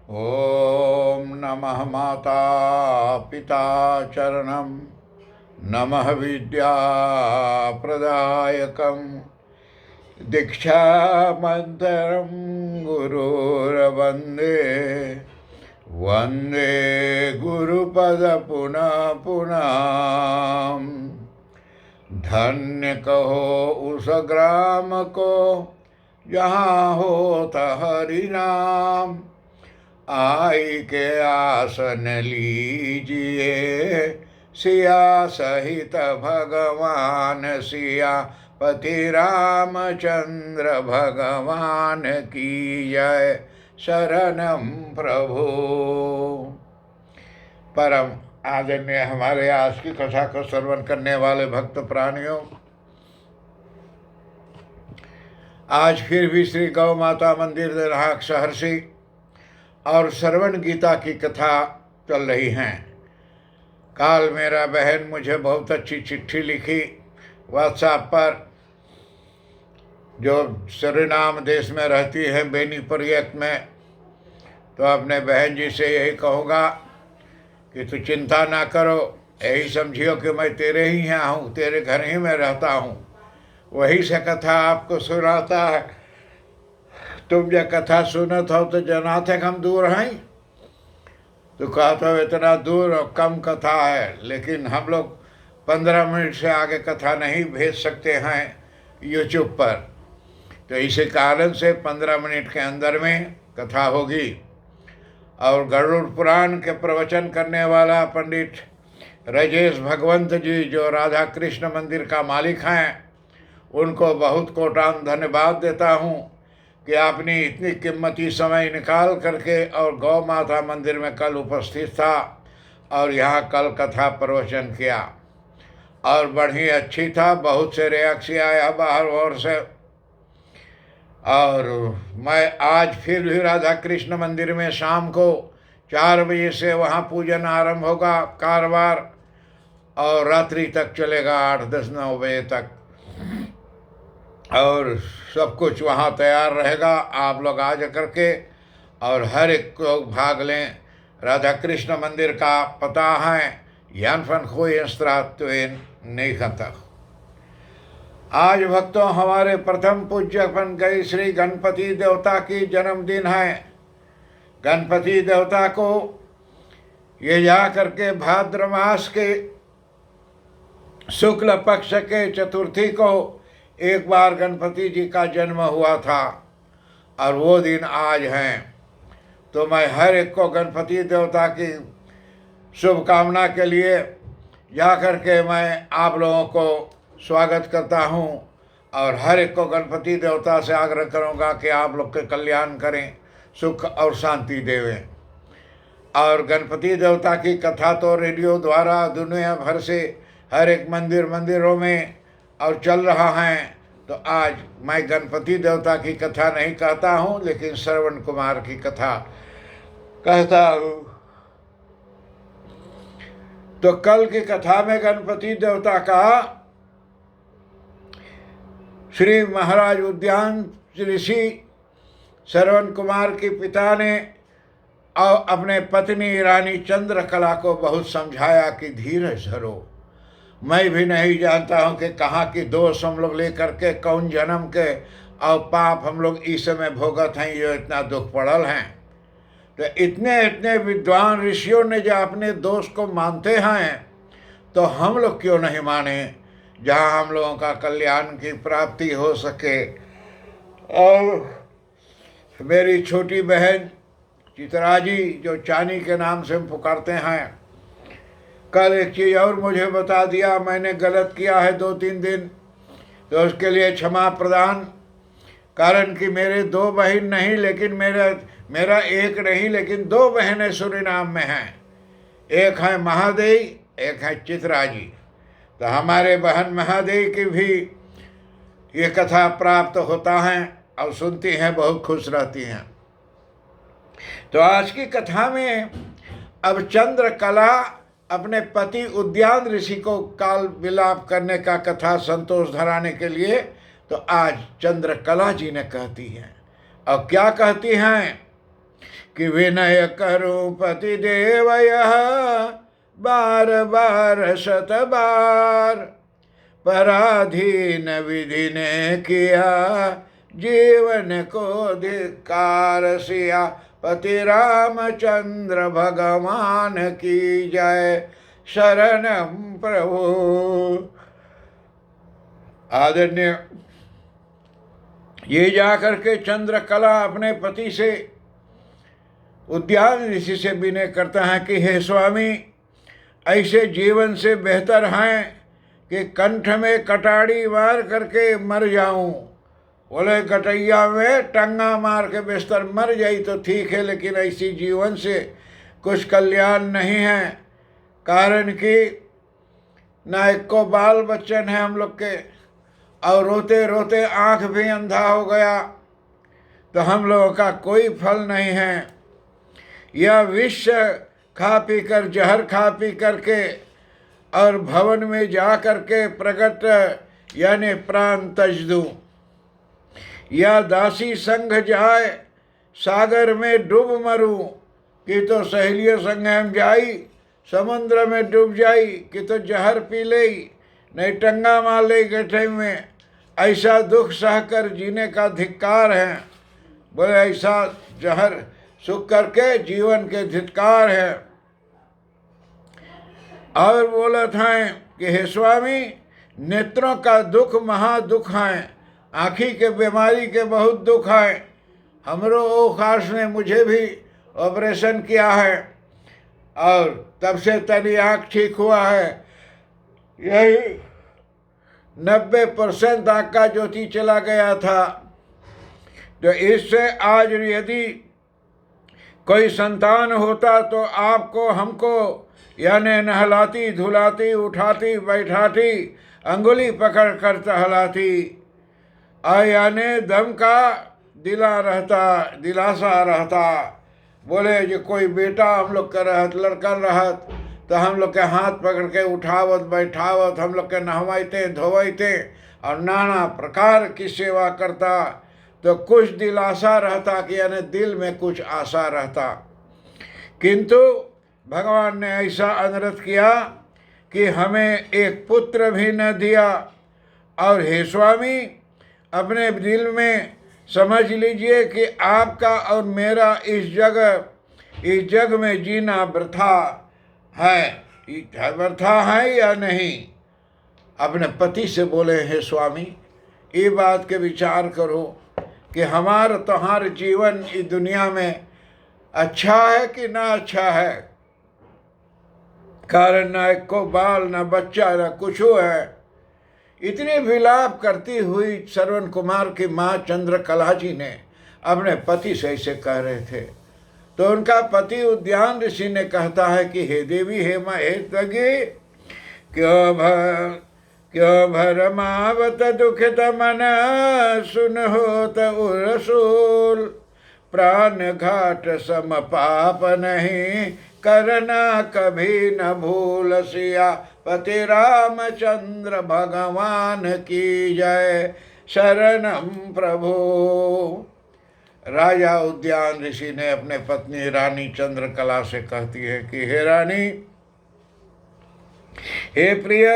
ॐ नमः माता पिता चरणं नमः विद्याप्रदायकं दीक्षामन्त्रं गुरुर्वन्दे वन्दे गुरुपद पुनः पुनः। धन्य कहो उस ग्राम को जहाँ होता हरि नाम, आई के आसन लीजिए सिया सहित भगवान सिया पति रामचंद्र भगवान की जय। शरणम प्रभु। परम आदरणीय हमारे आज की कथा को श्रवण करने वाले भक्त प्राणियों, आज फिर भी श्री गौ माता मंदिर देरहाक सहर्षि और श्रवण गीता की कथा चल रही हैं। काल मेरा बहन मुझे बहुत अच्छी चिट्ठी लिखी व्हाट्सएप पर, जो सूरीनाम देश में रहती है बेनीपरियत में। तो अपने बहन जी से यही कहूँगा कि तू चिंता ना करो, यही समझियो कि मैं तेरे ही यहाँ हूँ, तेरे घर ही में रहता हूँ, वही से कथा आपको सुनाता है। तुम जब कथा सुनत हो तो जना थे हम दूर हैं, तो कहते हो इतना दूर और कम कथा है, लेकिन हम लोग 15 मिनट से आगे कथा नहीं भेज सकते हैं यूट्यूब पर। तो इसी कारण से 15 मिनट के अंदर में कथा होगी। और गरुड़ पुराण के प्रवचन करने वाला पंडित राजेश भगवंत जी, जो राधा कृष्ण मंदिर का मालिक हैं, उनको बहुत कोटान धन्यवाद देता हूँ कि आपने इतनी कीमती समय निकाल करके और गौ माता मंदिर में कल उपस्थित था और यहाँ कल कथा प्रवचन किया और बड़ी अच्छी था। बहुत से रिएक्शन आया बाहर और से। और मैं आज फिर भी राधा कृष्ण मंदिर में शाम को 4 बजे से वहाँ पूजन आरंभ होगा कारवार, और रात्रि तक चलेगा 8, 10, 9 बजे तक। और सब कुछ वहाँ तैयार रहेगा, आप लोग आ जा करके और हर एक को भाग लें। राधा कृष्ण मंदिर का पता है यानफन खोई स्त्रात्वेन नहीं खाता। आज भक्तों हमारे प्रथम पूज्यपन गए श्री गणपति देवता की जन्मदिन है। गणपति देवता को ये जा करके भाद्र मास के शुक्ल पक्ष के चतुर्थी को एक बार गणपति जी का जन्म हुआ था और वो दिन आज हैं। तो मैं हर एक को गणपति देवता की शुभकामना के लिए जा करके मैं आप लोगों को स्वागत करता हूँ और हर एक को गणपति देवता से आग्रह करूँगा कि आप लोग के कल्याण करें, सुख और शांति देवें। और गणपति देवता की कथा तो रेडियो द्वारा दुनिया भर से हर एक मंदिरों में और चल रहा है। तो आज मैं गणपति देवता की कथा नहीं कहता हूँ, लेकिन श्रवण कुमार की कथा कहता हूँ। तो कल की कथा में गणपति देवता का श्री महाराज उद्यान ऋषि श्रवण कुमार के पिता ने और अपने पत्नी रानी चंद्रकला को बहुत समझाया कि धीरज धरो। मैं भी नहीं जानता हूँ कि कहाँ की दोष हम लोग लेकर के कौन जन्म के और पाप हम लोग इस समय भोगत हैं, ये इतना दुख पड़ल हैं। तो इतने विद्वान ऋषियों ने जो अपने दोष को मानते हैं, तो हम लोग क्यों नहीं माने, जहाँ हम लोगों का कल्याण की प्राप्ति हो सके। और मेरी छोटी बहन चित्रा जी, जो चानी के नाम से हम पुकारते हैं, कल एक चीज़ और मुझे बता दिया, मैंने गलत किया है 2-3 दिन, तो उसके लिए क्षमा प्रदान। कारण कि मेरे 2 बहन नहीं, लेकिन मेरा एक नहीं, लेकिन 2 बहनें सूरीनाम में हैं। एक है महादेवी, एक है चित्रा जी। तो हमारे बहन महादेवी की भी ये कथा प्राप्त होता है और सुनती हैं, बहुत खुश रहती हैं। तो आज की कथा में अब चंद्रकला अपने पति उद्यान ऋषि को काल विलाप करने का कथा संतोष धराने के लिए तो आज चंद्रकला जी ने कहती हैं। और क्या कहती हैं कि विनय करूं पति देव यह बार बार शत बार। पराधीन विधि ने किया जीवन को धिक्कार। सिया पति रामचंद्र भगवान की जय। शरणम प्रभु। आदरणीय, ये जाकर के चंद्रकला अपने पति से, उद्यान ऋषि से विनय करता है कि हे स्वामी, ऐसे जीवन से बेहतर हैं कि कंठ में कटाड़ी मार करके मर जाऊं। बोले कटैया में टंगा मार के बिस्तर मर जाई तो ठीक है, लेकिन ऐसी जीवन से कुछ कल्याण नहीं है। कारण कि ना एक को बाल बच्चन है हम लोग के, और रोते रोते आँख भी अंधा हो गया, तो हम लोगों का कोई फल नहीं है। यह विष खा पी कर, जहर खा पी करके और भवन में जा करके प्रकट यानी प्राण तज दूं, या दासी संग जाए सागर में डूब मरूं, कि तो सहेलियों संग हम जाई समुद्र में डूब जाई, कि तो जहर पी ले, नहीं टंगा मार ले गठे में। ऐसा दुख सहकर जीने का धिक्कार है। बोले ऐसा जहर सुख करके जीवन के धिक्कार है। और बोला था कि हे स्वामी, नेत्रों का दुख महादुख है, आँखी के बीमारी के बहुत दुख है। हमरो ओ खास ने मुझे भी ऑपरेशन किया है और तब से तनी आँख ठीक हुआ है। यही 90% आँख का ज्योति चला गया था। तो इससे आज यदि कोई संतान होता तो आपको हमको यानी नहलाती धुलाती उठाती बैठाती अंगुली पकड़ कर टहलाती, यानी दम का दिलासा रहता। बोले जो कोई बेटा हम लोग का रहत, लड़का रहत, तो हम लोग के हाथ पकड़ के उठावत बैठावत, हम लोग के नहवाते धोवते और नाना प्रकार की सेवा करता, तो कुछ दिलासा रहता कि यानी दिल में कुछ आशा रहता। किंतु भगवान ने ऐसा अनुरोध किया कि हमें एक पुत्र भी न दिया। और हे स्वामी, अपने दिल में समझ लीजिए कि आपका और मेरा इस जग में जीना वृथा है, वृथा है या नहीं। अपने पति से बोले हे स्वामी, ये बात के विचार करो कि हमारा तुम्हारा जीवन इस दुनिया में अच्छा है कि ना अच्छा है। कारण ना एक को बाल, ना बच्चा, ना कुछ है। इतनी विलाप करती हुई श्रवण कुमार की माँ चंद्रकला जी ने अपने पति से ऐसे कह रहे थे, तो उनका पति उद्यान ऋषि ने कहता है कि हे देवी हे महेश्वरी, क्यों भरमावत दुखित मन सुनहोत उरसूल। प्राण घाट सम पाप नहीं, करना कभी न भूल। सिया पति रामचंद्र भगवान की जय। शरणम प्रभु। राजा उद्यान ऋषि ने अपने पत्नी रानी चंद्रकला से कहती है कि हे रानी, हे प्रिय,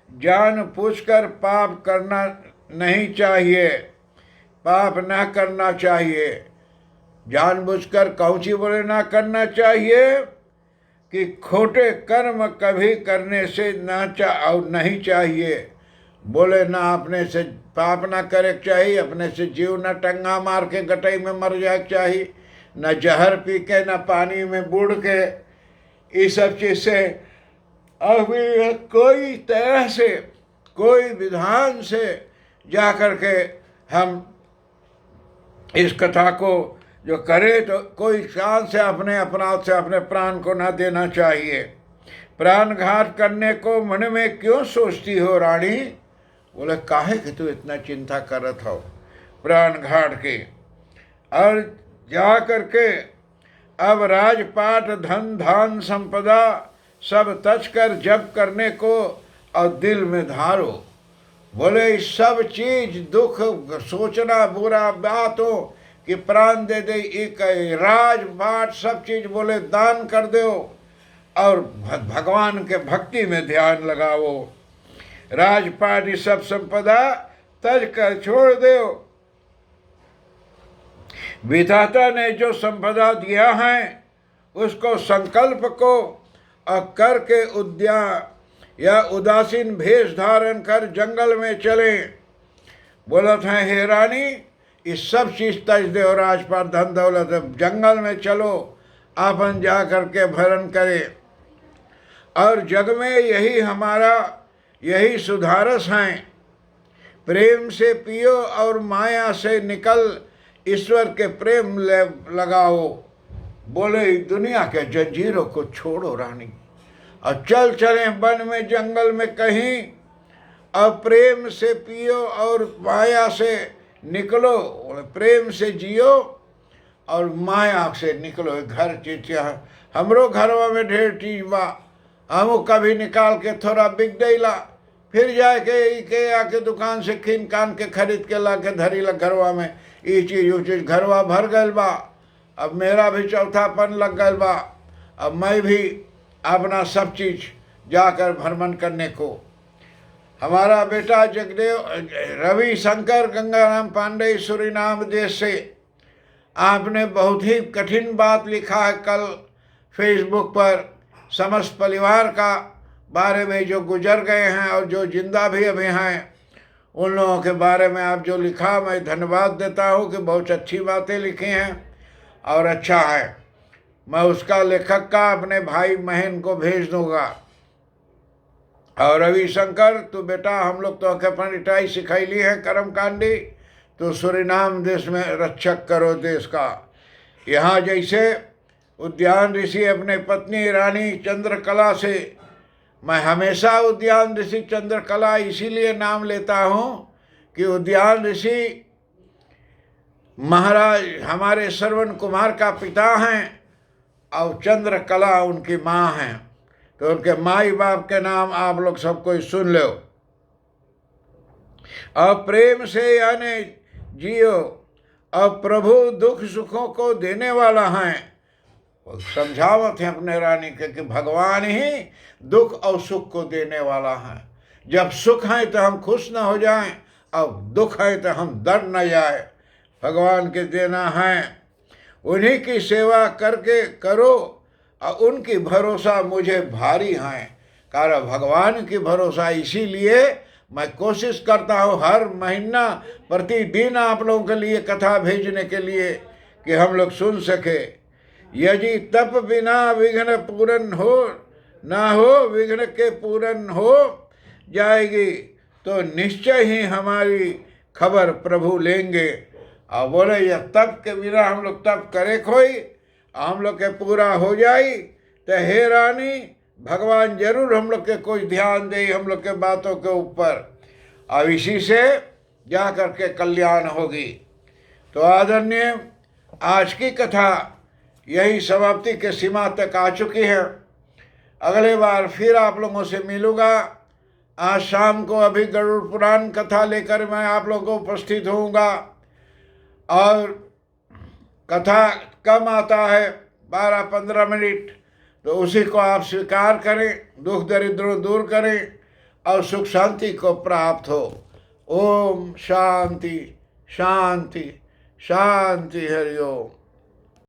जान पूछकर पाप करना नहीं चाहिए, पाप ना करना चाहिए। जानबूझकर कौची बोले ना करना चाहिए कि खोटे कर्म कभी करने से नहीं चाहिए। बोले ना अपने से पाप ना करे चाहिए, अपने से जीव न टंगा मार के गटई में मर जाए चाहिए, न जहर पी के, न पानी में बुड़ के। इस सब चीज़ से अभी कोई तरह से, कोई विधान से जा कर के हम इस कथा को जो करे, तो कोई शान से अपने अपराध से अपने प्राण को ना देना चाहिए। प्राण घात करने को मन में क्यों सोचती हो रानी? बोले काहे कि तू इतना चिंता करत हो प्राण घाट के। और जा करके अब राजपाट धन धान संपदा सब तज कर जप करने को और दिल में धारो। बोले सब चीज दुख सोचना बुरा बात हो कि प्राण दे दे, एक राजपाट सब चीज बोले दान कर दो और भगवान के भक्ति में ध्यान लगाओ। राजपाट सब संपदा तज कर छोड़ दो। विधाता ने जो संपदा दिया है उसको संकल्प को और करके उद्यान या उदासीन भेष धारण कर जंगल में चले। बोला था हे रानी, इस सब चीज तज दे और राजपाट धन दौलत, जंगल में चलो, आपन जा करके भरण करे। और जग में यही हमारा यही सुधारस हैं। प्रेम से पियो और माया से निकल, ईश्वर के प्रेम लगाओ। बोले दुनिया के जंजीरों को छोड़ो रानी, और चल चले वन में जंगल में कहीं, और प्रेम से पियो और माया से निकलो। प्रेम से जियो और माया से निकलो। घर चीज हमरो घरवा में ढेर चीज बा, हम कभी निकाल के थोड़ा बिक देला, फिर जाके आके दुकान से खीन कान के खरीद के ला के धरी ला घरवा में। ये चीज वो चीज घरवा भर गल बा। अब मेरा भी चौथापन लग गल बा। अब मैं भी अपना सब चीज जाकर भ्रमण करने को। हमारा बेटा जगदेव रवि शंकर गंगाराम पांडे सूरीनाम देश से, आपने बहुत ही कठिन बात लिखा है कल फेसबुक पर। समस्त परिवार का बारे में जो गुजर गए हैं और जो जिंदा भी अभी हैं, उन लोगों के बारे में आप जो लिखा, मैं धन्यवाद देता हूँ कि बहुत अच्छी बातें लिखी हैं और अच्छा है। मैं उसका लेखक का अपने भाई महेन को भेज दूंगा। और रविशंकर, तो बेटा हम लोग तो अपन इटाई सिखैली है कर्मकांडी, तो सूरीनाम देश में रक्षक करो देश का। यहाँ जैसे उद्यान ऋषि अपने पत्नी रानी चंद्रकला से, मैं हमेशा उद्यान ऋषि चंद्रकला इसीलिए नाम लेता हूँ कि उद्यान ऋषि महाराज हमारे श्रवण कुमार का पिता हैं और चंद्रकला उनकी माँ हैं। तो उनके माई बाप के नाम आप लोग सब कोई सुन लो। और प्रेम से यानी जियो, और प्रभु दुख सुखों को देने वाला है। समझावत है अपने रानी के कि भगवान ही दुख और सुख को देने वाला है। जब सुख है तो हम खुश न हो जाएं, और दुख है तो हम डर न जाए। भगवान के देना है, उन्हीं की सेवा करके करो, और उनकी भरोसा मुझे भारी है। कारण भगवान की भरोसा इसीलिए मैं कोशिश करता हूँ हर महीना प्रतिदिन आप लोगों के लिए कथा भेजने के लिए कि हम लोग सुन सके। यदि तप बिना विघ्न पूर्ण हो ना हो, विघ्न के पूर्ण हो जाएगी तो निश्चय ही हमारी खबर प्रभु लेंगे। और बोले यह तप के बिना हम लोग तप करे कोई, हम लोग के पूरा हो जाए तो हे रानी भगवान जरूर हम लोग के कोई ध्यान दे हम लोग के बातों के ऊपर, और इसी से जा कर के कल्याण होगी। तो आदरणीय, आज की कथा यही समाप्ति के सीमा तक आ चुकी है। अगले बार फिर आप लोगों से मिलूँगा। आज शाम को अभी गरुड़ पुराण कथा लेकर मैं आप लोगों को उपस्थित होऊंगा। और कथा कम आता है 12-15 मिनट, तो उसी को आप स्वीकार करें, दुख दरिद्रों दूर करें और सुख शांति को प्राप्त हो। ओम शांति शांति शांति, हरि ओम।